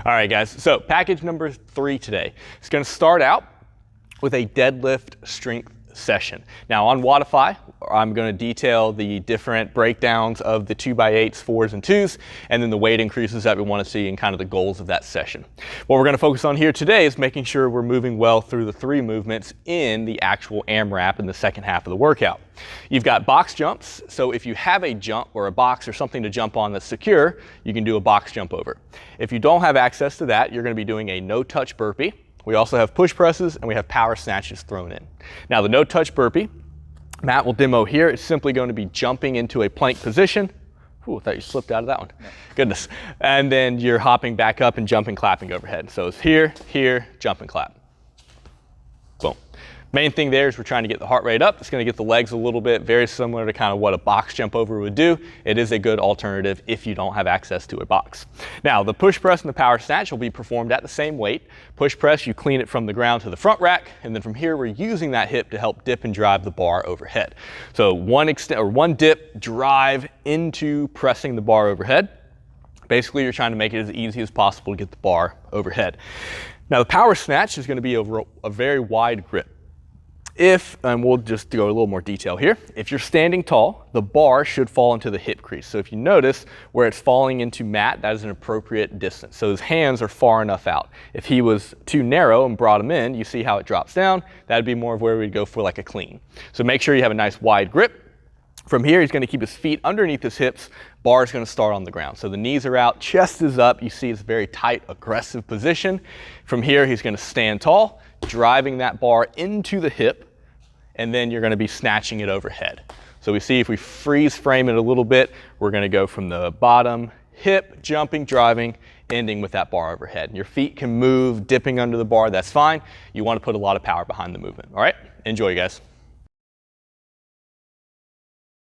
All right, guys, so package number 3 today. It's going to start out with a deadlift strength session. Now on Wodify, I'm going to detail the different breakdowns of the 2x8s, 4s, and 2s, and then the weight increases that we want to see and kind of the goals of that session. What we're going to focus on here today is making sure we're moving well through the 3 movements in the actual AMRAP in the second half of the workout. You've got box jumps, so if you have a jump or a box or something to jump on that's secure, you can do a box jump over. If you don't have access to that, you're going to be doing a no-touch burpee. We also have push presses and we have power snatches thrown in. Now the no-touch burpee, Matt will demo here. It's simply going to be jumping into a plank position. Ooh, I thought you slipped out of that one. Yeah. Goodness. And then you're hopping back up and jumping, clapping overhead. So it's here, here, jump and clap. Boom. Main thing there is we're trying to get the heart rate up. It's going to get the legs a little bit, very similar to kind of what a box jump over would do. It is a good alternative if you don't have access to a box. Now, the push press and the power snatch will be performed at the same weight. Push press, you clean it from the ground to the front rack, and then from here, we're using that hip to help dip and drive the bar overhead. So one dip, drive into pressing the bar overhead. Basically, you're trying to make it as easy as possible to get the bar overhead. Now, the power snatch is going to be over a very wide grip. And we'll just go a little more detail here. If you're standing tall, the bar should fall into the hip crease. So if you notice where it's falling into Matt, that is an appropriate distance. So his hands are far enough out. If he was too narrow and brought him in, you see how it drops down. That'd be more of where we'd go for like a clean. So make sure you have a nice wide grip. From here, he's going to keep his feet underneath his hips. Bar is going to start on the ground. So the knees are out, chest is up. You see it's a very tight, aggressive position. From here, he's going to stand tall, driving that bar into the hip, and then you're going to be snatching it overhead. So we see if we freeze frame it a little bit, we're going to go from the bottom, hip, jumping, driving, ending with that bar overhead. Your feet can move, dipping under the bar, that's fine. You want to put a lot of power behind the movement. All right, enjoy, guys.